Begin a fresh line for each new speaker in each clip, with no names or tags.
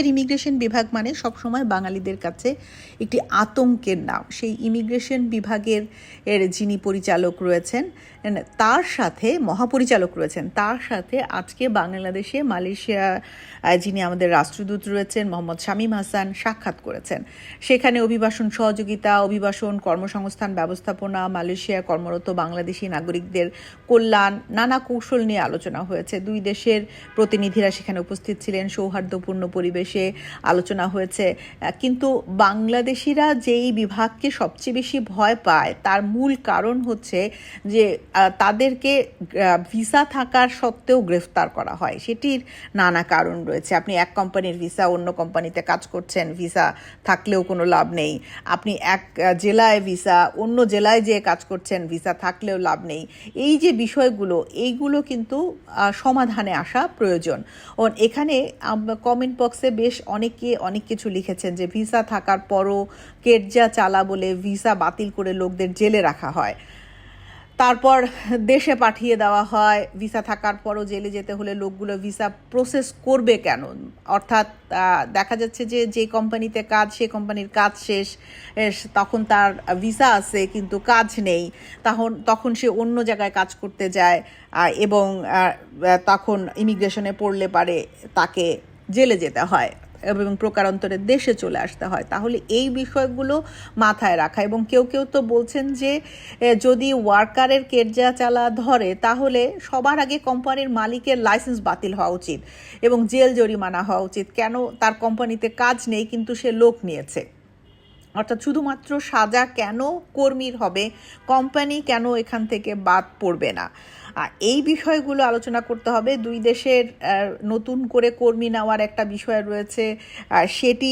Immigration বিভাগ মানে সবসময় বাঙালিদের কাছে একটি আতঙ্কের নাম। সেই ইমিগ্রেশন বিভাগের যিনি পরিচালক রয়েছেন তার সাথে মহাপরিচালক রয়েছেন তার সাথে আজকে বাংলাদেশে মালয়েশিয়া যিনি আমাদের রাষ্ট্রদূত রয়েছেন মোহাম্মদ শামীম হাসান সাক্ষাৎ করেছেন। সেখানে অভিবাসন সহযোগিতা, অভিবাসন, কর্মসংস্থান ব্যবস্থাপনা, মালয়েশিয়ায় কর্মরত বাংলাদেশি নাগরিকদের কল্যাণ, নানা কৌশল নিয়ে আলোচনা হয়েছে। দুই দেশের প্রতিনিধিরা সেখানে উপস্থিত ছিলেন। সৌহার্দ্যপূর্ণ পরিবেশে আলোচনা হয়েছে। কিন্তু বাংলাদেশিরা যেই বিভাগকে সবচেয়ে বেশি ভয় পায় তার মূল কারণ হচ্ছে যে তাদেরকে ভিসা থাকার সত্ত্বেও গ্রেফতার করা হয়। সেটির নানা কারণ রয়েছে। আপনি এক কোম্পানির ভিসা অন্য কোম্পানিতে কাজ করছেন, ভিসা থাকলেও কোনো লাভ নেই। আপনি এক জেলায় ভিসা অন্য জেলায় যেয়ে কাজ করছেন, ভিসা থাকলেও লাভ নেই। এই যে বিষয়গুলো, এইগুলো কিন্তু সমাধানে আসা প্রয়োজন। ও এখানে কমেন্ট বক্সে বেশ অনেকে অনেক কিছু লিখেছেন যে ভিসা থাকার পরও কেটজা চালা বলে ভিসা বাতিল করে লোকদের জেলে রাখা হয়, তারপর দেশে পাঠিয়ে দেওয়া হয়। ভিসা থাকার পরও জেলে যেতে হলে লোকগুলো ভিসা প্রসেস করবে কেন? অর্থাৎ দেখা যাচ্ছে যে যে কোম্পানিতে কাজ, সে কোম্পানির কাজ শেষ, তখন তার ভিসা আছে কিন্তু কাজ নেই, তখন সে অন্য জায়গায় কাজ করতে যায় এবং তখন ইমিগ্রেশনে পড়লে পারে তাকে জেলে যেতে হয় এবং প্রকারান্তরে দেশে চলে আসতে হয়। তাহলে এই বিষয়গুলো মাথায় রাখা। এবং কেউ কেউ তো বলছেন যে যদি ওয়ার্কারের কেটজা চালা ধরে তাহলে সবার আগে কোম্পানির মালিকের লাইসেন্স বাতিল হওয়া উচিত এবং জেল জরিমানা হওয়া উচিত। কেন? তার কোম্পানিতে কাজ নেই কিন্তু সে লোক নিয়েছে। অর্থাৎ শুধুমাত্র সাজা কেন কর্মীর হবে, কোম্পানি কেন এখান থেকে বাদ পড়বে না? এই বিষয়গুলো আলোচনা করতে হবে। দুই দেশের নতুন করে কর্মী নেওয়ার একটা বিষয় রয়েছে, সেটি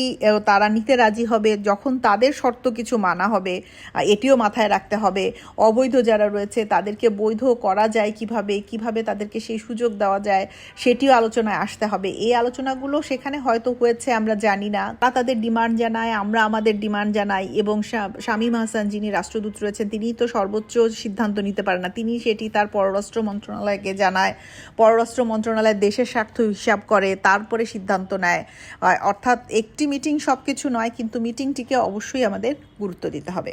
তারা নিতে রাজি হবে যখন তাদের শর্ত কিছু মানা হবে। এটিও মাথায় রাখতে হবে। অবৈধ যারা রয়েছে তাদেরকে বৈধ করা যায় কিভাবে তাদেরকে সেই সুযোগ দেওয়া যায়, সেটিও আলোচনায় আসতে হবে। এই আলোচনাগুলো সেখানে হয়তো হয়েছে, আমরা জানি না। তাদের ডিমান্ড জানায়, আমরা আমাদের ডিমান্ড জানাই এবং শামীম হাসান যিনি রাষ্ট্রদূত রয়েছেন তিনি তো সর্বোচ্চ সিদ্ধান্ত নিতে পারেন না। তিনি সেটি তার পররাষ্ট্র মন্ত্রণালয়কে জানায়, পররাষ্ট্র মন্ত্রণালয় দেশের স্বার্থ হিসাব করে, তারপরে সিদ্ধান্ত নেয়। অর্থাৎ একটি মিটিং সব কিছু নয়, কিন্তু মিটিংটিকে অবশ্যই আমাদের গুরুত্ব দিতে হবে।